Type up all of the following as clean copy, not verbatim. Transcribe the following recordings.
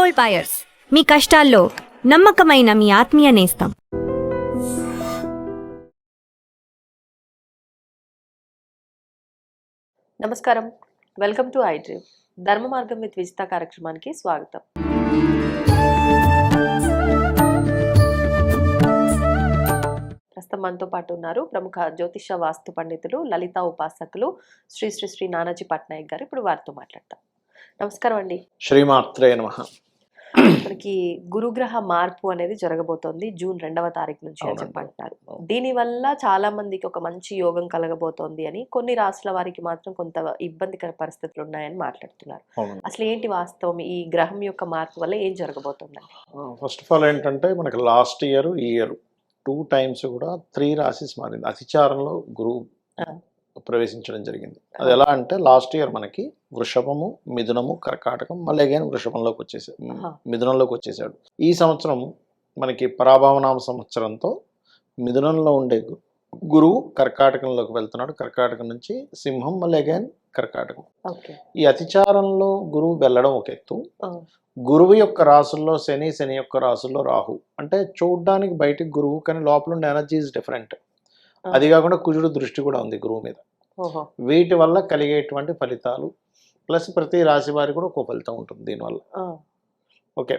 Gold buyers, మీ కష్టాల్లో నమ్మకమైన మీ ఆత్మీయ నేస్తం. నమస్కారం, వెల్కమ్ టు ఐ డ్రీమ్. ధర్మ మార్గం విత్ విజిత కార్యక్రమానికి స్వాగతం. ప్రస్తుతం మనతో పాటు ఉన్నారు ప్రముఖ జ్యోతిష వాస్తు పండితులు, లలిత ఉపాసకులు శ్రీ శ్రీ శ్రీ నానాజీ పట్నాయక్ గారు. ఇప్పుడు వారితో మాట్లాడతాం. నమస్కారం అండి. శ్రీమాత్రే నమః. మనకి గురుగ్రహ మార్పు అనేది జరగబోతోంది జూన్ 2వ తారీఖు నుంచి అని చెప్పంటున్నారు. దీనివల్ల చాలా మందికి ఒక మంచి యోగం కలగబోతోంది అని, కొన్ని రాశుల వారికి మాత్రం కొంత ఇబ్బందికర పరిస్థితులు ఉన్నాయని మాట్లాడుతున్నారు. అసలు ఏంటి వాస్తవం? ఈ గ్రహం యొక్క మార్పు వల్ల ఏం జరగబోతుందండి? ఫస్ట్ ఆఫ్ ఆల్ ఏంటంటే, మనకి లాస్ట్ ఇయర్ ఈ ఇయర్ 2 times కూడా 3 రాశిస్ మారింది. అతిచారంలో గురువు ప్రవేశించడం జరిగింది. అది ఎలా అంటే, లాస్ట్ ఇయర్ మనకి వృషభము, మిథునము, కర్కాటకం, మళ్ళీ అగైన్ వృషభంలోకి వచ్చేసాడు, మిథునంలోకి వచ్చేసాడు. ఈ సంవత్సరం మనకి పరాభవనామ సంవత్సరంతో మిథునంలో ఉండే గురువు కర్కాటకంలోకి వెళ్తున్నాడు. కర్కాటకం నుంచి సింహం, మళ్ళీ అగైన్ కర్కాటకం. ఈ అతిచారంలో గురువు వెళ్ళడం ఒక ఎత్తు. గురువు యొక్క రాసుల్లో శని, శని యొక్క రాసుల్లో రాహు. అంటే చూడ్డానికి బయటికి గురువు, కానీ లోపల ఉండే ఎనర్జీ ఈజ్ డిఫరెంట్. అది కాకుండా కుజుడు దృష్టి కూడా ఉంది గురువు మీద. వీటి వల్ల కలిగేటువంటి ఫలితాలు ప్లస్ ప్రతి రాశి వారికి కూడా ఒక ఫలితం ఉంటుంది దీనివల్ల. ఓకే,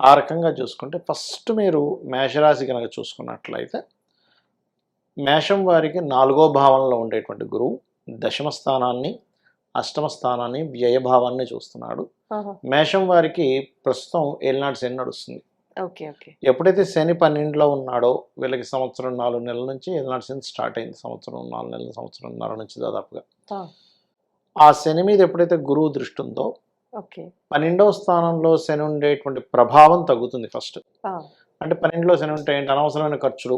ఆ రకంగా చూసుకుంటే ఫస్ట్ మీరు మేషరాశి కనుక చూసుకున్నట్లయితే, మేషం వారికి 4వ భావంలో ఉండేటువంటి గురువు దశమ స్థానాన్ని, అష్టమ స్థానాన్ని, వ్యయభావాన్ని చూస్తున్నాడు. మేషం వారికి ప్రస్తుతం ఏలినాటి శని నడుస్తుంది. ఎప్పుడైతే శని 12లో ఉన్నాడో, వీళ్ళకి సంవత్సరం 4 నెలల నుంచి ఏలినాటి శని స్టార్ట్ అయింది. సంవత్సరం 4 నెలల, సంవత్సరంన్నర నుంచి దాదాపుగా. ఆ శని మీద ఎప్పుడైతే గురువు దృష్టి ఉందో, 12వ స్థానంలో శని ఉండేటువంటి ప్రభావం తగ్గుతుంది ఫస్ట్. అంటే 12లో శని ఉంటే ఏంటి? అనవసరమైన ఖర్చులు.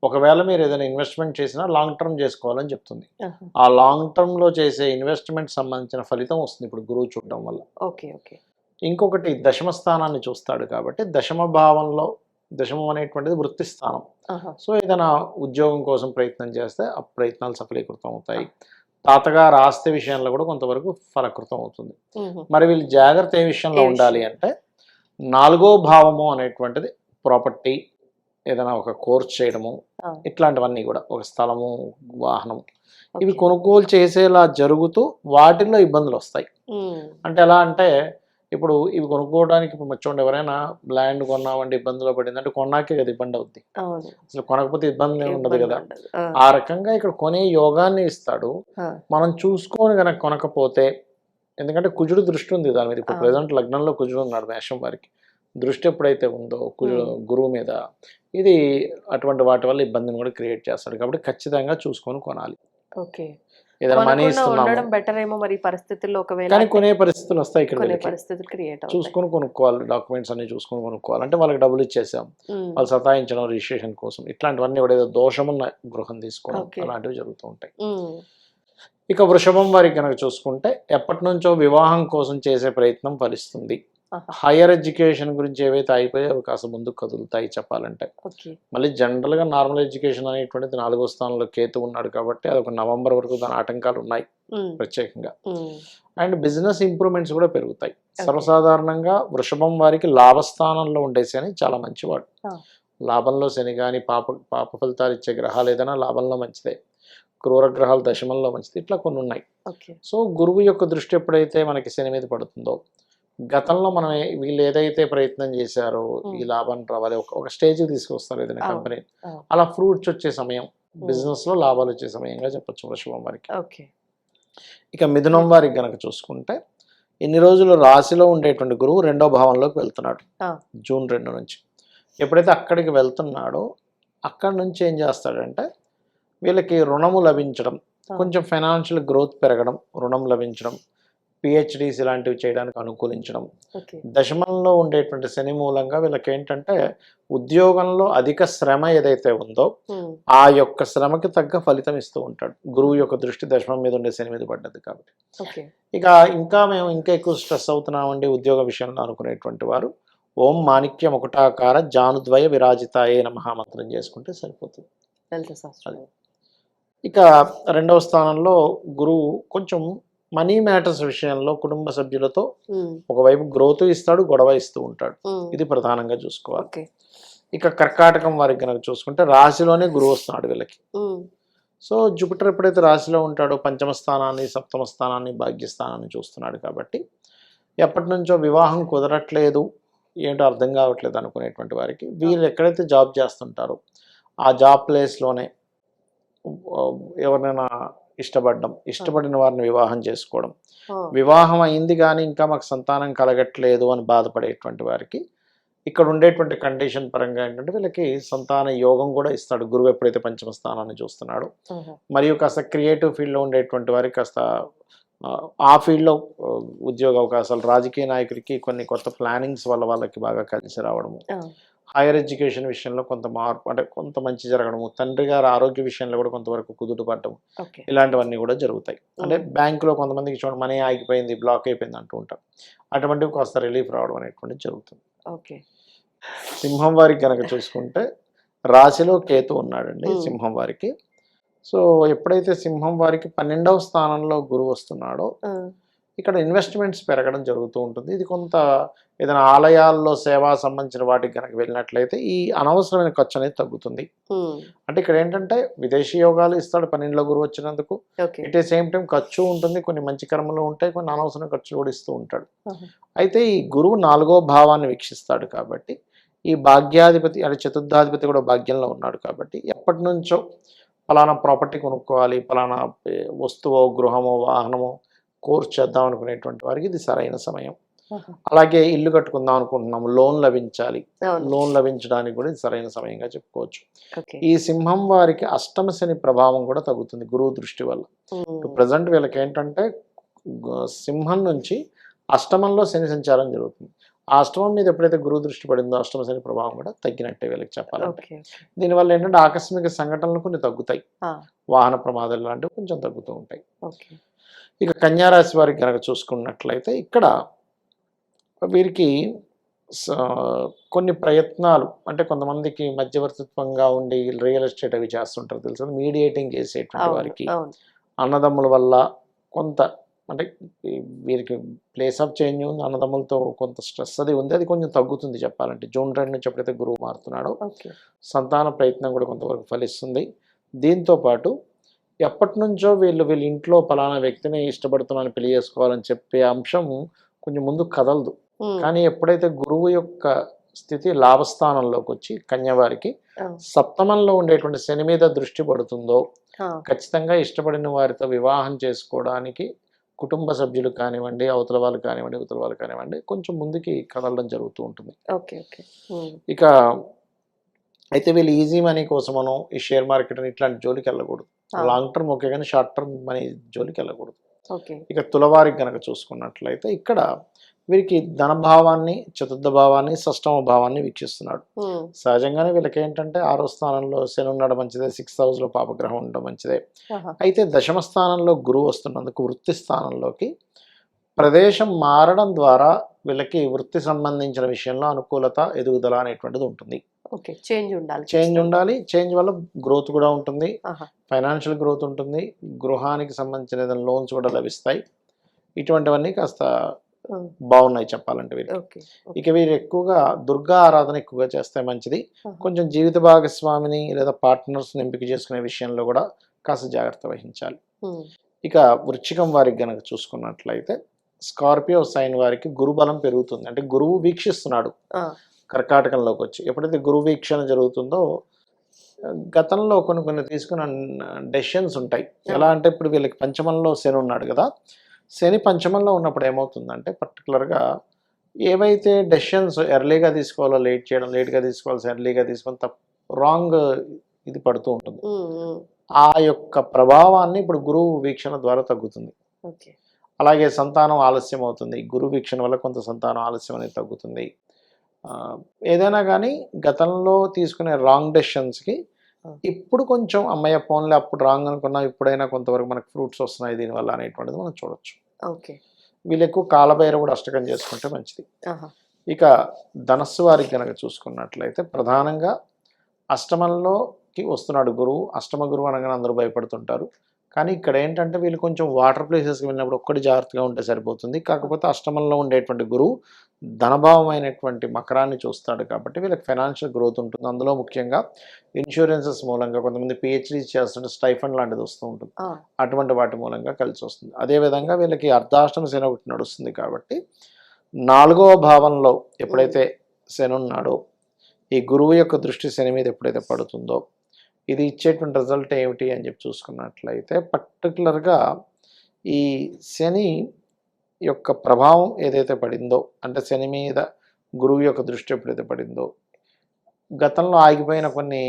ఒకవేళ మీరు ఏదైనా ఇన్వెస్ట్మెంట్ చేసినా లాంగ్ టర్మ్ చేసుకోవాలని చెప్తుంది. ఆ లాంగ్ టర్మ్లో చేసే ఇన్వెస్ట్మెంట్ సంబంధించిన ఫలితం వస్తుంది ఇప్పుడు గురువు చూడడం వల్ల. ఇంకొకటి దశమ స్థానాన్ని చూస్తాడు కాబట్టి, దశమ భావంలో, దశమం అనేటువంటిది వృత్తి స్థానం. సో ఏదైనా ఉద్యోగం కోసం ప్రయత్నం చేస్తే ఆ ప్రయత్నాలు సఫలీకృతం అవుతాయి. తాతగారు ఆస్తి విషయంలో కూడా కొంతవరకు ఫలకృతం అవుతుంది. మరి వీళ్ళు జాగ్రత్త ఏ విషయంలో ఉండాలి అంటే, 4వ భావము అనేటువంటిది ప్రాపర్టీ, ఏదైనా ఒక కోర్స్ చేయడము, ఇట్లాంటివన్నీ కూడా, ఒక స్థలము, వాహనం, ఇవి కొనుగోలు చేసేలా జరుగుతూ వాటిల్లో ఇబ్బందులు వస్తాయి. అంటే ఎలా అంటే, ఇప్పుడు ఇవి కొనుక్కోవడానికి ఇప్పుడు చూడండి, ఎవరైనా ల్యాండ్ కొన్నామంటే ఇబ్బందులు పడింది అంటే కొన్నాకే కదా ఇబ్బంది అవుద్ది. అసలు కొనకపోతే ఇబ్బంది ఉండదు కదా. ఆ రకంగా ఇక్కడ కొనే యోగాన్ని ఇస్తాడు. మనం చూసుకొని కనుక కొనకపోతే, ఎందుకంటే కుజుడు దృష్టి ఉంది దాని మీద. ఇప్పుడు ప్రెసెంట్ లగ్నంలో కుజుడు ఉన్నాడు మేషం వారికి. దృష్టి ఎప్పుడైతే ఉందో గురువు మీద, ఇది అటువంటి వాటి వల్ల ఇబ్బందిని కూడా క్రియేట్ చేస్తాడు. కాబట్టి ఖచ్చితంగా చూసుకొని కొనాలి. ఏదైనా మనీ ఇస్తున్నాం బెటర్ ఏమో మరి పరిస్థితుల్లో, ఒకవేళ కానీ కొనే పరిస్థితులు వస్తాయి. ఇక్కడ చూసుకొని కొనుక్కోవాలి, డాక్యుమెంట్స్ అన్ని చూసుకొని కొనుక్కోవాలి. అంటే వాళ్ళకి డబ్బులు ఇచ్చేసాం, వాళ్ళు సతాయించడం రిజిస్ట్రేషన్ కోసం, ఇట్లాంటివన్నీ కూడా ఏదో దోషమున్న గృహం తీసుకోవడం, అలాంటివి జరుగుతూ ఉంటాయి. ఇక వృషభం వారికి కనుక చూసుకుంటే, ఎప్పటి నుంచో వివాహం కోసం చేసే ప్రయత్నం ఫలిస్తుంది. హైయర్ ఎడ్యుకేషన్ గురించి ఏవైతే అయిపోయే అవకాశం ముందుకు కదులుతాయి చెప్పాలంటే. మళ్ళీ జనరల్గా నార్మల్ ఎడ్యుకేషన్ అనేటువంటిది 4వ స్థానంలో కేతు ఉన్నాడు కాబట్టి, అది ఒక నవంబర్ వరకు దాని ఆటంకాలు ఉన్నాయి ప్రత్యేకంగా. అండ్ బిజినెస్ ఇంప్రూవ్మెంట్స్ కూడా పెరుగుతాయి. సర్వసాధారణంగా వృషభం వారికి లాభస్థానంలో ఉండే శని చాలా మంచివాడు. లాభంలో శని కానీ, పాప ఫలితాలు ఇచ్చే గ్రహాలు ఏదైనా లాభంలో మంచిదే, క్రూర గ్రహాలు దశమంలో మంచిది, ఇట్లా కొన్ని ఉన్నాయి. సో గురువు యొక్క దృష్టి ఎప్పుడైతే మనకి శని మీద పడుతుందో, గతంలో మనం వీళ్ళు ఏదైతే ప్రయత్నం చేశారో ఈ లాభాన్ని రావాలి, ఒక స్టేజ్ తీసుకొస్తారు ఏదైనా కంపెనీ, అలా ఫ్రూట్స్ వచ్చే సమయం, బిజినెస్ లో లాభాలు వచ్చే సమయంగా చెప్పచ్చు వృషభం వారికి. ఇక మిథునం వారికి గనక చూసుకుంటే, ఇన్ని రోజులు రాశిలో ఉండేటువంటి గురువు 2వ భావంలోకి వెళ్తున్నాడు జూన్ 2 నుంచి. ఎప్పుడైతే అక్కడికి వెళ్తున్నాడో, అక్కడి నుంచి ఏం చేస్తాడంటే, వీళ్ళకి రుణము లభించడం, కొంచెం ఫైనాన్షియల్ గ్రోత్ పెరగడం, రుణం లభించడం, పిహెచ్డీస్ ఇలాంటివి చేయడానికి అనుకూలించడం. దశమంలో ఉండేటువంటి శని మూలంగా వీళ్ళకి ఏంటంటే, ఉద్యోగంలో అధిక శ్రమ ఏదైతే ఉందో ఆ యొక్క శ్రమకి తగ్గ ఫలితం ఇస్తూ ఉంటాడు. గురువు యొక్క దృష్టి దశమం మీద ఉండే శని మీద పడ్డది కాబట్టి. ఇక మేము ఇంకా ఎక్కువ స్ట్రెస్ అవుతున్నామండి ఉద్యోగ విషయంలో అనుకునేటువంటి వారు, ఓం మాణిక్య ముకుటాకార జానుద్వయ విరాజితాయే నమః మంత్రం చేసుకుంటే సరిపోతుంది. ఇక 2వ స్థానంలో గురువు కొంచెం మనీ మ్యాటర్స్ విషయంలో కుటుంబ సభ్యులతో ఉమ్, ఒకవైపు గ్రోత్ ఇస్తాడు, గొడవ ఇస్తూ ఉంటాడు. ఉమ్, ఇది ప్రధానంగా చూసుకోవాలి. ఓకే. ఇక కర్కాటకం వారికి కనుక చూసుకుంటే రాశిలోనే గురువు వస్తున్నాడు వీళ్ళకి. ఉమ్, సో జూపిటర్ ఎప్పుడైతే రాశిలో ఉంటాడో పంచమ స్థానాన్ని, సప్తమ స్థానాన్ని, భాగ్యస్థానాన్ని చూస్తున్నాడు కాబట్టి ఎప్పటి నుంచో వివాహం కుదరట్లేదు, ఏంటో అర్థం కావట్లేదు అనుకునేటువంటి వారికి వీళ్ళు ఎక్కడైతే జాబ్ చేస్తుంటారో ఆ జాబ్ ప్లేస్లోనే ఎవరినైనా ఇష్టపడిన వారిని వివాహం చేసుకోవడం, ఓ, వివాహం అయింది కానీ ఇంకా మాకు సంతానం కలగట్లేదు అని బాధపడేటువంటి వారికి ఇక్కడ ఉండేటువంటి కండిషన్ పరంగా ఏంటంటే వీళ్ళకి సంతాన యోగం కూడా ఇస్తాడు గురువు ఎప్పుడైతే పంచమ స్థానాన్ని చూస్తున్నాడో. ఆహా, మరియు కాస్త క్రియేటివ్ ఫీల్డ్లో ఉండేటువంటి వారికి కాస్త ఆ ఫీల్డ్లో ఉద్యోగ అవకాశాలు, రాజకీయ నాయకులకి కొన్ని కొత్త ప్లానింగ్స్ వల్ల వాళ్ళకి బాగా కలిసి రావడము, ఆ, హైయర్ ఎడ్యుకేషన్ విషయంలో కొంత మార్పు అంటే కొంత మంచి జరగడము, తండ్రి గారి ఆరోగ్య విషయంలో కూడా కొంతవరకు కుదుట పడటము, ఓకే. ఇలాంటివన్నీ కూడా జరుగుతాయి. అంటే బ్యాంకులో కొంతమందికి చూడండి మనీ ఆగిపోయింది, బ్లాక్ అయిపోయింది అంటూ ఉంటాం, అటువంటివి కాస్త రిలీఫ్ రావడం అనేటువంటిది జరుగుతుంది. ఓకే. సింహం వారికి కనుక చూసుకుంటే రాశిలో కేతు ఉన్నాడండి సింహం వారికి. సో ఎప్పుడైతే సింహం వారికి 12వ స్థానంలో గురువు వస్తున్నాడో ఆ, ఇక్కడ ఇన్వెస్ట్మెంట్స్ పెరగడం జరుగుతూ ఉంటుంది. ఇది కొంత ఏదైనా ఆలయాల్లో సేవా సంబంధించిన వాటికి కనుక వెళ్ళినట్లయితే ఈ అనవసరమైన ఖర్చు అనేది తగ్గుతుంది. ఉమ్, అంటే ఇక్కడ ఏంటంటే విదేశీ యోగాలు ఇస్తాడు 12లో గురువు వచ్చినందుకు, okay. At a same time ఖర్చు ఉంటుంది, కొన్ని మంచి కర్మలు ఉంటాయి, కొన్ని అనవసరం ఖర్చులు కూడా ఇస్తూ ఉంటాడు. ఆహా, అయితే ఈ గురువు 4వ భావాన్ని వీక్షిస్తాడు కాబట్టి ఈ భాగ్యాధిపతి అంటే చతుర్థాధిపతి కూడా భాగ్యంలో ఉన్నాడు కాబట్టి ఎప్పటి నుంచో ఫలానా ప్రాపర్టీ కొనుక్కోవాలి, ఫలానా వస్తువో గృహమో వాహనమో కోర్స్ చేద్దాం అనుకునేటువంటి వారికి ఇది సరైన సమయం. ఆహా, అలాగే ఇల్లు కట్టుకుందాం అనుకుంటున్నాము, లోన్ లభించాలి, అవును. లోన్ లభించడానికి కూడా ఇది సరైన సమయంగా చెప్పుకోవచ్చు. ఓకే. ఈ సింహం వారికి అష్టమ శని ప్రభావం కూడా తగ్గుతుంది గురువు దృష్టి వల్ల. ఉమ్, ప్రజెంట్ వీళ్ళకి ఏంటంటే సింహం నుంచి అష్టమంలో శని సంచారం జరుగుతుంది. ఆ అష్టమం మీద ఎప్పుడైతే గురువు దృష్టి పడిందో అష్టమ శని ప్రభావం కూడా తగ్గినట్టే వీళ్ళకి చెప్పాలంటే. ఓకే. దీనివల్ల ఏంటంటే ఆకస్మిక సంఘటనలు కొన్ని తగ్గుతాయి, ఆ, వాహన ప్రమాదాలు లాంటివి కొంచెం తగ్గుతూ ఉంటాయి. ఓకే. ఇక కన్యా రాశి వారికి కనుక చూసుకున్నట్లయితే ఇక్కడ వీరికి స- కొన్ని ప్రయత్నాలు అంటే కొంతమందికి మధ్యవర్తిత్వంగా ఉండి రియల్ ఎస్టేట్ అవి చేస్తుంటారు తెలుసు, మీడియేటింగ్ చేసేటువంటి అవును, వారికి అవును. అన్నదమ్ముల వల్ల కొంత అంటే వీరికి ప్లేస్ ఆఫ్ చేంజ్ ఉంది, అన్నదమ్ములతో కొంత స్ట్రెస్ అది ఉంది, అది కొంచెం తగ్గుతుంది చెప్పాలంటే. జూన్ 2 నుంచి ఎప్పుడైతే గురువు మారుతున్నాడో ఓకే. సంతాన ప్రయత్నం కూడా కొంతవరకు ఫలిస్తుంది. దీంతోపాటు ఎప్పటి నుంచో వీళ్ళ ఇంట్లో పలానా వ్యక్తిని ఇష్టపడుతున్నాను పెళ్లి చేసుకోవాలని చెప్పే అంశం కొంచెం ముందు కదలదు. ఉమ్, కానీ ఎప్పుడైతే గురువు యొక్క స్థితి లాభస్థానంలోకి వచ్చి కన్యవారికి ఆ, సప్తమంలో ఉండేటువంటి శని మీద దృష్టి పడుతుందో ఆ, ఖచ్చితంగా ఇష్టపడిన వారితో వివాహం చేసుకోవడానికి కుటుంబ సభ్యులు కానివ్వండి, అవతల వాళ్ళు కానివ్వండి, ఇవతల వాళ్ళు కానివ్వండి, కొంచెం ముందుకి కదలడం జరుగుతూ ఉంటుంది. ఓకే. ఓకే. ఉమ్, ఇక అయితే వీళ్ళు ఈజీ మనీ కోసమనో ఈ షేర్ మార్కెట్ అని ఇట్లాంటి జోలికి వెళ్ళకూడదు. ఆ, లాంగ్ టర్మ్ ఓకే కానీ షార్ట్ టర్మ్ మనీ జోలికి వెళ్ళకూడదు. ఓకే. ఇక తులవారికి కనుక చూసుకున్నట్లయితే ఇక్కడ వీరికి ధనభావాన్ని, చతుర్థ భావాన్ని, షష్టమ భావాన్ని వీక్షిస్తున్నాడు. ఉమ్, సహజంగానే వీళ్ళకి ఏంటంటే 6వ స్థానంలో శని ఉండడం మంచిదే, 6th హౌస్లో పాపగ్రహం ఉండడం మంచిదే. ఆహా, అయితే దశమ స్థానంలో గురువు వస్తున్నందుకు వృత్తి స్థానంలోకి ప్రదేశం మారడం ద్వారా వీళ్ళకి వృత్తి సంబంధించిన విషయంలో అనుకూలత, ఎదుగుదల అనేటువంటిది ఉంటుంది. ఓకే. చేంజ్ ఉండాలి. చేంజ్ ఉండాలి, చేంజ్ వల్ల గ్రోత్ కూడా ఉంటుంది, ఆహా, ఫైనాన్షియల్ గ్రోత్ ఉంటుంది, గృహానికి సంబంధించిన ఏదైనా లోన్స్ కూడా లభిస్తాయి. ఇటువంటివన్నీ కాస్త ఉమ్, బాగున్నాయి చెప్పాలంటే వీరికి. ఓకే. ఇక వీరు ఎక్కువగా దుర్గా ఆరాధన ఎక్కువగా చేస్తే మంచిది. ఆహా, కొంచెం జీవిత భాగస్వామిని లేదా పార్ట్నర్స్ని ఎంపిక చేసుకునే విషయంలో కూడా కాస్త జాగ్రత్త వహించాలి. ఉమ్, ఇక వృశ్చికం వారికి గనక చూసుకున్నట్లయితే స్కార్పియో సైన్ వారికి గురుబలం పెరుగుతుంది. అంటే గురువు వీక్షిస్తున్నాడు ఆ, కర్కాటకంలోకి వచ్చి. ఎప్పుడైతే గురువు వీక్షణ జరుగుతుందో గతంలో కొన్ని తీసుకున్న డెసిషన్స్ ఉంటాయి. ఎలా అంటే ఇప్పుడు వీళ్ళకి పంచమంలో శని ఉన్నాడు కదా, శని పంచమంలో ఉన్నప్పుడు ఏమవుతుందంటే పర్టికులర్గా ఏవైతే డెసిషన్స్ ఎర్లీగా తీసుకోవాలో లేట్గా తీసుకోవాల్సి ఎర్లీగా తీసుకొని రాంగ్ ఇది పడుతూ ఉంటుంది. ఉమ్, ఉమ్, ఆ యొక్క ప్రభావాన్ని ఇప్పుడు గురువు వీక్షణ ద్వారా తగ్గుతుంది. ఓకే. అలాగే సంతానం ఆలస్యం అవుతుంది, గురు వీక్షణ వల్ల కొంత సంతానం ఆలస్యం అనేది తగ్గుతుంది. ఏదైనా కానీ గతంలో తీసుకునే రాంగ్ డెసిషన్స్కి ఇప్పుడు కొంచెం అమ్మయ్య ఫోన్లో అప్పుడు రాంగ్ అనుకున్నా ఇప్పుడైనా కొంతవరకు మనకు ఫ్రూట్స్ వస్తున్నాయి దీనివల్ల అనేటువంటిది మనం చూడొచ్చు. ఓకే. వీళ్ళు ఎక్కువ కాలభైరవుడు అష్టకం చేసుకుంటే మంచిది. ఆహా, ఇక ధనస్సు వారికి కనుక చూసుకున్నట్లయితే ప్రధానంగా అష్టమంలోకి వస్తున్నాడు గురువు. అష్టమ గురువు అనగానే అందరూ భయపడుతుంటారు, కానీ ఇక్కడ ఏంటంటే వీళ్ళు కొంచెం వాటర్ ప్లేసెస్కి వెళ్ళినప్పుడు ఒక్కటి జాగ్రత్తగా ఉంటే సరిపోతుంది. కాకపోతే అష్టమంలో ఉండేటువంటి గురువు ధనభావమైనటువంటి మకరాన్ని చూస్తాడు కాబట్టి వీళ్ళకి ఫైనాన్షియల్ గ్రోత్ ఉంటుంది. అందులో ముఖ్యంగా ఇన్సూరెన్సెస్ మూలంగా కొంతమంది పిహెచ్డీ చేస్తుంటే స్టైఫండ్ లాంటిది వస్తూ ఉంటుంది. అటువంటి వాటి మూలంగా కలిసి వస్తుంది. అదేవిధంగా వీళ్ళకి అర్ధాష్టమ శని ఒకటి నడుస్తుంది కాబట్టి 4వ భావంలో ఎప్పుడైతే శని ఉన్నాడో ఈ గురువు యొక్క దృష్టి శని మీద ఎప్పుడైతే పడుతుందో ఇది ఇచ్చేటువంటి రిజల్ట్ ఏమిటి అని చెప్పి చూసుకున్నట్లయితే పర్టికులర్గా ఈ శని యొక్క ప్రభావం ఏదైతే పడిందో అంటే శని మీద గురువు యొక్క దృష్టి ఎప్పుడైతే పడిందో గతంలో ఆగిపోయిన కొన్ని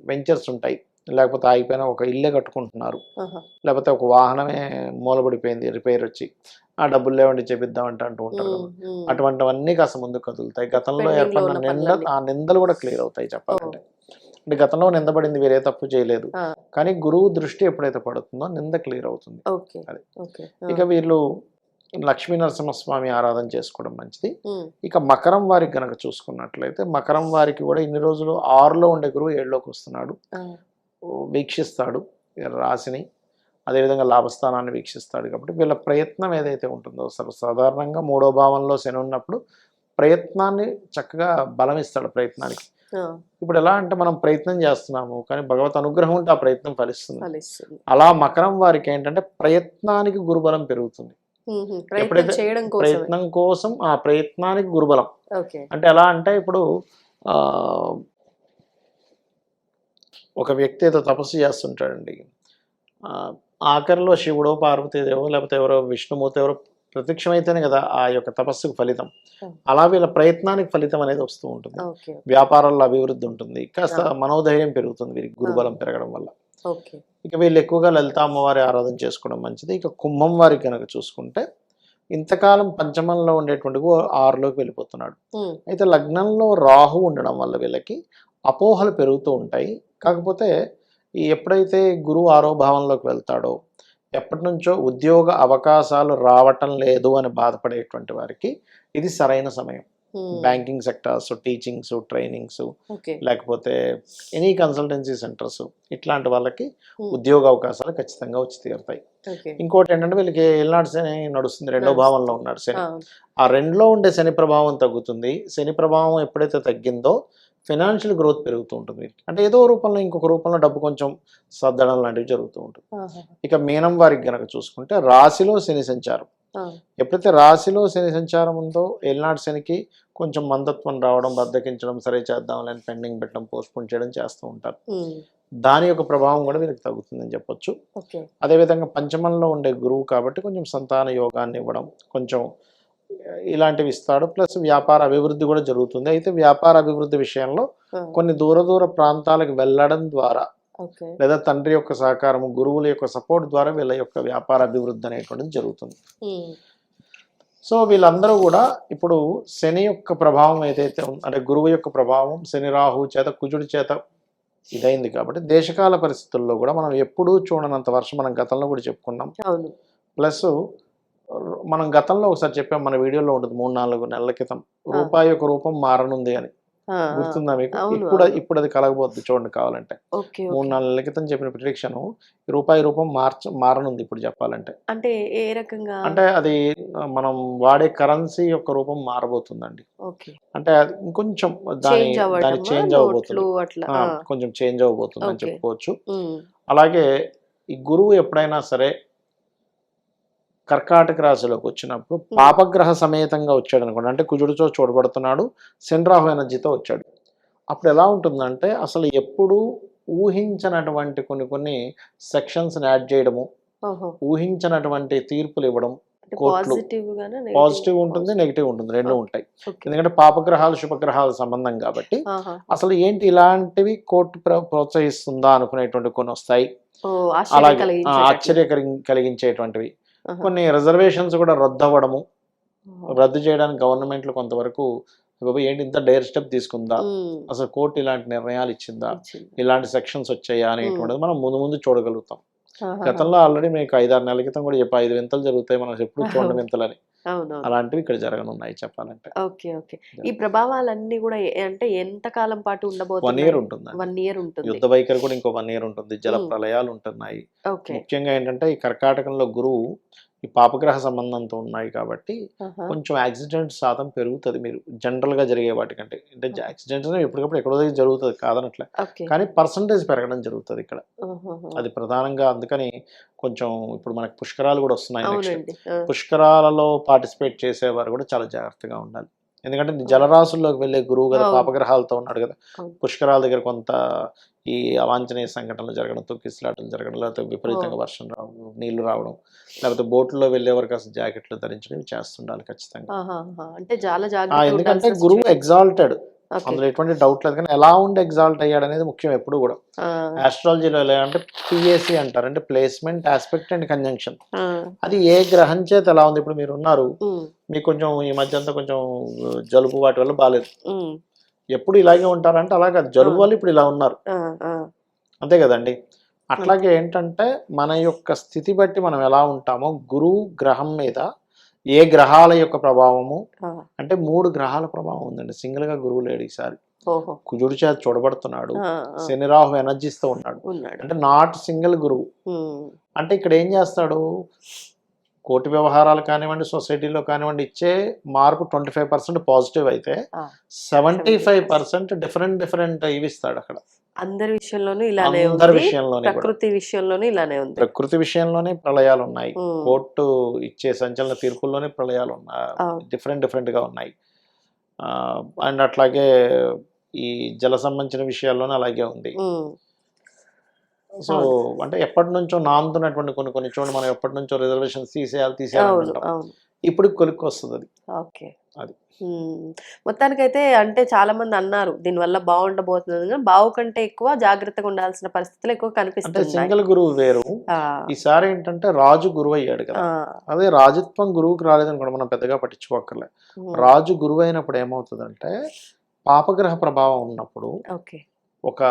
వెంచర్స్ ఉంటాయి, లేకపోతే ఆగిపోయిన ఒక ఇల్లే కట్టుకుంటున్నారు, లేకపోతే ఒక వాహనమే మూలబడిపోయింది రిపేర్ వచ్చి ఆ డబ్బులు లేవండి చేపిద్దామంటే అంటూ ఉంటారు కదా, అటువంటివన్నీ కాస్త ముందుకు కదులుతాయి. గతంలో ఏర్పడిన ఆ నిందలు కూడా క్లియర్ అవుతాయి చెప్పాలంటే. అంటే గతంలో నిందపడింది వీరే తప్పు చేయలేదు, కానీ గురువు దృష్టి ఎప్పుడైతే పడుతుందో నింద క్లియర్ అవుతుంది. అది ఇక వీళ్ళు లక్ష్మీ నరసింహస్వామి ఆరాధన చేసుకోవడం మంచిది. ఇక మకరం వారికి గనక చూసుకున్నట్లయితే మకరం వారికి కూడా ఇన్ని రోజులు 6లో ఉండే గురువు 7లోకి వస్తున్నాడు, వీక్షిస్తాడు రాశిని, అదేవిధంగా లాభస్థానాన్ని వీక్షిస్తాడు. కాబట్టి వీళ్ళ ప్రయత్నం ఏదైతే ఉంటుందో సాధారణంగా 3వ భావంలో శని ఉన్నప్పుడు ప్రయత్నాన్ని చక్కగా బలం ఇస్తాడు ప్రయత్నానికి. ఇప్పుడు ఎలా అంటే మనం ప్రయత్నం చేస్తున్నాము కానీ భగవత్ అనుగ్రహం ఉంటే ఆ ప్రయత్నం ఫలిస్తుంది. అలా మకరం వారికి ఏంటంటే ప్రయత్నానికి గురుబలం పెరుగుతుంది. ఎప్పుడైతే ప్రయత్నం కోసం ఆ ప్రయత్నానికి గురుబలం అంటే ఎలా అంటే ఇప్పుడు ఒక వ్యక్తి ఏదో తపస్సు చేస్తుంటాడండి, ఆఖరిలో శివుడో పార్వతీదేవో లేకపోతే ఎవరో విష్ణుమూర్తి ఎవరో ప్రత్యక్షమైతేనే కదా ఆ యొక్క తపస్సుకు ఫలితం. అలా వీళ్ళ ప్రయత్నానికి ఫలితం అనేది వస్తూ ఉంటుంది. వ్యాపారాల్లో అభివృద్ధి ఉంటుంది, కాస్త మనోధైర్యం పెరుగుతుంది వీరికి గురుబలం పెరగడం వల్ల. ఇక వీళ్ళు ఎక్కువగా లలిత అమ్మవారి ఆరాధన చేసుకోవడం మంచిది. ఇక కుంభం వారికి కనుక చూసుకుంటే ఇంతకాలం పంచమంలో ఉండేటువంటి 6లోకి వెళ్ళిపోతున్నాడు. అయితే లగ్నంలో రాహు ఉండడం వల్ల వీళ్ళకి అపోహలు పెరుగుతూ ఉంటాయి. కాకపోతే ఎప్పుడైతే గురువు 6వ భావంలోకి వెళ్తాడో ఎప్పటి నుంచో ఉద్యోగ అవకాశాలు రావటం లేదు అని బాధపడేటువంటి వారికి ఇది సరైన సమయం. బ్యాంకింగ్ సెక్టార్స్, టీచింగ్స్, ట్రైనింగ్స్, లేకపోతే ఎనీ కన్సల్టెన్సీ సెంటర్స్, ఇట్లాంటి వాళ్ళకి ఉద్యోగ అవకాశాలు ఖచ్చితంగా వచ్చి తీరుతాయి. ఇంకోటి ఏంటంటే వీళ్ళకి ఏళ్ళనాడు శని నడుస్తుంది, 2వ భావంలో ఉన్నాడు శని. ఆ 2లో ఉండే శని ప్రభావం తగ్గుతుంది. శని ప్రభావం ఎప్పుడైతే తగ్గిందో ఫైనాన్షియల్ గ్రోత్ పెరుగుతూ ఉంటుంది. అంటే ఏదో రూపంలో ఇంకొక రూపంలో డబ్బు కొంచెం సర్దడం లాంటివి జరుగుతూ ఉంటుంది. ఇక మీనం వారికి గనక చూసుకుంటే రాశిలో శని సంచారం, ఎప్పుడైతే రాశిలో శని సంచారం ఉందో ఏళ్ళనాడు శనికి కొంచెం మందత్వం రావడం, బద్దకించడం, సరే చేద్దాంలేని పెండింగ్ పెట్టడం, పోస్ట్పోన్ చేయడం చేస్తూ ఉంటారు. దాని యొక్క ప్రభావం కూడా వీరికి తగ్గుతుందని చెప్పొచ్చు. అదేవిధంగా పంచమంలో ఉండే గురువు కాబట్టి కొంచెం సంతాన యోగాన్ని ఇవ్వడం, కొంచెం ఇలాంటివి ఇస్తాడు. ప్లస్ వ్యాపార అభివృద్ధి కూడా జరుగుతుంది. అయితే వ్యాపార అభివృద్ధి విషయంలో కొన్ని దూర ప్రాంతాలకు వెళ్ళడం ద్వారా లేదా తండ్రి యొక్క సహకారం, గురువుల యొక్క సపోర్ట్ ద్వారా వీళ్ళ యొక్క వ్యాపార అభివృద్ధి అనేటువంటిది జరుగుతుంది. సో వీళ్ళందరూ కూడా ఇప్పుడు శని యొక్క ప్రభావం ఏదైతే అంటే గురువు యొక్క ప్రభావం శని రాహు చేత కుజుడి చేత ఇదైంది కాబట్టి దేశకాల పరిస్థితుల్లో కూడా మనం ఎప్పుడూ చూడనంత వర్షం మనం గతంలో కూడా చెప్పుకున్నాం. ప్లస్ మనం గతంలో ఒకసారి చెప్పాం, మన వీడియోలో ఉంటుంది 3-4 నెలల క్రితం, రూపాయి యొక్క రూపం మారనుంది అని. గుర్తుందా మీకు? ఇప్పుడు అది కలగబోద్ది చూడండి కావాలంటే. 3-4 నెలల క్రితం చెప్పిన ప్రిడిక్షన్ రూపాయి రూపం మారనుంది ఇప్పుడు చెప్పాలంటే. అంటే ఏ రకంగా అంటే అది మనం వాడే కరెన్సీ యొక్క రూపం మారబోతుందండి. అంటే ఇంకొంచెం దాని చేంజ్ అవ్వబోతుంది, కొంచెం చేంజ్ అవ్వబోతుంది అని చెప్పుకోవచ్చు. అలాగే ఈ గురువు ఎప్పుడైనా సరే కర్కాటక రాశిలోకి వచ్చినప్పుడు పాపగ్రహ సమేతంగా వచ్చాడు అనుకోండి, అంటే కుజుడితో చూడబడుతున్నాడు, శని రాహు ఎనర్జీతో వచ్చాడు. అప్పుడు ఎలా ఉంటుందంటే అసలు ఎప్పుడు ఊహించినటువంటి కొన్ని సెక్షన్స్ని యాడ్ చేయడము, ఊహించినటువంటి తీర్పులు ఇవ్వడం, కోర్టులు పాజిటివ్ ఉంటుంది, నెగిటివ్ ఉంటుంది, రెండు ఉంటాయి. ఎందుకంటే పాపగ్రహాలు శుభగ్రహాల సంబంధం కాబట్టి అసలు ఏంటి ఇలాంటివి కోర్టు ప్రోత్సహిస్తుందా అనుకునేటువంటి కొన్ని వస్తాయి. అలాగే ఆశ్చర్య కలిగించేటువంటివి కొన్ని రిజర్వేషన్స్ కూడా రద్దు అవ్వడము, రద్దు చేయడానికి గవర్నమెంట్లు కొంతవరకు ఏంటి ఇంత డైర్ స్టెప్ తీసుకుందా, అసలు కోర్టు ఇలాంటి నిర్ణయాలు ఇచ్చిందా, ఇలాంటి సెక్షన్స్ వచ్చాయా అనేటువంటిది మనం ముందు చూడగలుగుతాం. గతంలో ఆల్రెడీ మీకు 5-6 నెలల క్రితం కూడా చెప్పి 5 వింతలు జరుగుతాయి మనం ఎప్పుడు చూడండి వింతలని. అవునవును. అలాంటివి ఇక్కడ జరగనున్నాయి చెప్పాలంటే. ఓకే. ఓకే. ఈ ప్రభావాలన్నీ గూడా అంటే ఎంత కాలం పాటు 1 ఉండబోతున్నాయి? ఇయర్ ఉంటుందండి. 1 ఇయర్ ఉంటుంది. యుద్ధ వైఖరి కూడా ఇంకో 1 ఇయర్ ఉంటుంది. జల హ్మ్. ప్రళయాలు ఉంటున్నాయి. ఓకే. ముఖ్యంగా ఏంటంటే ఈ కర్కాటకంలో గురువు ఈ పాపగ్రహ సంబంధంతో ఉన్నాయి కాబట్టి ఆహా! కొంచెం యాక్సిడెంట్ శాతం పెరుగుతది. మీరు జనరల్‌గా జరిగే వాటికంటే. అంటే యాక్సిడెంట్స్ అనేవి ఎప్పటికప్పుడు ఎక్కడో దగ్గర జరుగుతది కాదనట్లే. ఓకే. కానీ పర్సెంటేజ్ పెరగడం జరుగుతది ఇక్కడ. ఆహాహా! అది ప్రధానంగా అందుకని కొంచెం ఇప్పుడు మనకు పుష్కరాలు కూడా వస్తున్నాయి నెక్స్ట్. అవునండి. ఆ! పుష్కరాలలో పార్టిసిపేట్ చేసేవారు కూడా చాలా జాగ్రత్తగా ఉండాలి. ఎందుకంటే జలరాశుల్లోకి వెళ్ళే గురువు కదా అవును. పాపగ్రహాలతో ఉన్నాడు కదా. అవును. పుష్కరాల దగ్గర కొంత ఈ అవాంఛనీయ సంఘటనలు జరగడం, తొక్కిసలాటలు జరగడం, లేకపోతే విపరీతంగా ఓహ్! వర్షం రావడం, నీళ్లు రావడం, లేకపోతే బోట్‌లో వెళ్ళేవారు కాస్త జాకెట్లు ధరించడం ఇవి చేస్తుండాలి ఖచ్చితంగా. ఆహాహా! అంటే చాలా జాగ్రత్తగా ఎందుకంటే ఉండాల్సిన గురువు సిట్యుయేషన్. ఎగ్జాల్టెడ్. ఓకే. అందులో ఎటువంటి డౌట్ లేదు. కానీ ఎలా ఉండి ఎగ్జాల్ట్ అయ్యాడనేది ముఖ్యం ఎప్పుడు కూడా. ఆ! ఆస్ట్రాలజీలో ఎలా అంటే పిఏసీ అంటారు. అంటే ప్లేస్‌మెంట్, ఆస్పెక్ట్ అండ్ కంజంక్షన్. ఆ! అది ఏ గ్రహం చేత ఎలా ఉంది. ఇప్పుడు మీరున్నారు. హ్మ్. మీకు కొంచెం ఈ మధ్య అంతా కొంచెం జలుబు వాటి వల్ల బాలేదు. హ్మ్. ఎప్పుడు ఇలాగే ఉంటారంటే అలా కాదు. జలుబు ఆ! వల్ల ఇప్పుడు ఇలా ఉన్నారు. ఆ! ఆ! అంతే కదండీ! అంతే. అట్లాగే ఏంటంటే మన యొక్క స్థితి బట్టి మనం ఎలా ఉంటామో గురువు గ్రహం మీద ఏ గ్రహాల యొక్క ప్రభావము ఆ! అంటే 3 గ్రహాల ప్రభావం ఉందండి. సింగిల్‌గా గురువు లేడు ఈసారి. ఓహో! కుజుడి చేత చూడబడుతున్నాడు. ఆ! ఆ! శని రాహు ఎనర్జీస్‌తో ఉన్నాడు. ఉన్నాడు. అంటే నాట్ సింగిల్ గురువు. హ్మ్. అంటే ఇక్కడ ఏం చేస్తాడు? కోర్టు వ్యవహారాలు కానివ్వండి, సొసైటీలో కానివ్వండి ఇచ్చే మార్పు 25% పాజిటివ్ అయితే ఆ! 75% డిఫరెంట్ ఇవి ఇస్తాడు అక్కడ. అందరి విషయంలోనూ ఇలానే అందరి ఉంది. విషయంలోనే కూడా. ప్రకృతి విషయంలోనే ఇలానే ఉంది. ప్రకృతి విషయంలోనే ప్రళయాలు ఉన్నాయి. హ్మ్. కోర్టు ఇచ్చే సంచలన తీర్పుల్లోనే ప్రళయాలు అవును. డిఫరెంట్‌గా ఉన్నాయి. అండ్ అట్లాగే ఈ జల సంబంధించిన విషయాల్లోనే అలాగే ఉంది. హ్మ్. సో, అవును. అంటే ఎప్పటినుంచో నానుతున్నటువంటి కొన్ని చోట్ల మనం ఎప్పటినుంచో రిజర్వేషన్స్ తీసేయాలి అవును. అంటాం. అవును. ఇప్పుడు కొలిక్కొస్తదది. ఓకే. అది. హ్మ్. మొత్తానికైతే అంటే చాలా మంది అన్నారు దీనివల్ల బాగుండబోతుంది గాని, బావు కంటే ఎక్కువ జాగ్రత్తగా ఉండాల్సిన పరిస్థితులు ఎక్కువ అంటే కనిపిస్తున్నాయి. సింగిల్ గురువు వేరు. ఆ! ఈసారి ఏంటంటే రాజు గురువయ్యాడు ఆ! కదా! అదే రాజత్వం గురువుకి రాలేదనుకోండి మనం పెద్దగా పట్టించుకోక్కర్లే. హ్మ్. రాజు గురువైనప్పుడు ఏమవుతదంటే పాపగ్రహ ప్రభావం ఉన్నప్పుడు ఓకే. ఒక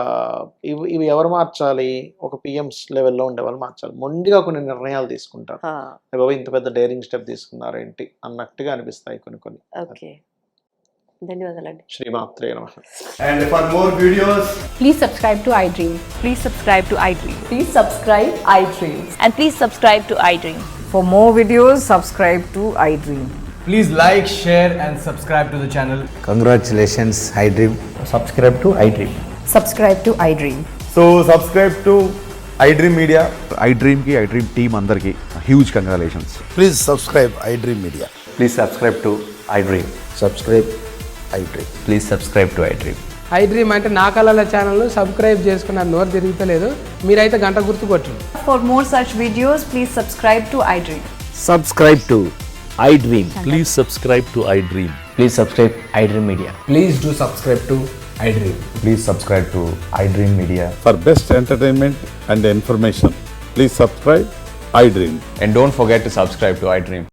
ఇవి ఎవరు మార్చాలి? ఒక పీఎంస్ లెవెల్‌లో ఉండేవాళ్ళు మార్చాలి. మొండిగా కొన్ని నిర్ణయాలు తీసుకుంటారు. ఆ! అయ్య బాబోయ్! ఇంత పెద్ద డేరింగ్ స్టెప్ తీసుకున్నారేంటి అన్నట్టుగా అనిపిస్తాయి కొన్ని. ఓకే. ధన్యవాదాలండి. శ్రీమాత్రే నమః. And for more videos, Please subscribe to iDream. Please subscribe to iDream. Please subscribe iDream. And please subscribe to iDream. For more videos, subscribe to iDream. please like, share, and subscribe to the channel. Congratulations, iDream. subscribe to iDream. Subscribe to iDream. So subscribe to iDream Media. iDream की iDream team अंदर की huge congratulations. Please subscribe iDream Media. Please subscribe to iDream. Subscribe iDream. Please subscribe to iDream. iDream అంటే నా కళల ఛానల్ను subscribe చేసుకున్నారు. నోరు తిరుగుతలేదు. మీరైతే గంట గుర్తు కొట్టండి. For more such videos, please subscribe to iDream. Subscribe to iDream. Please subscribe to iDream. Please subscribe iDream Media. Please do subscribe to iDream. Please subscribe to iDream Media. For best entertainment and information, please subscribe iDream. And don't forget to subscribe to iDream.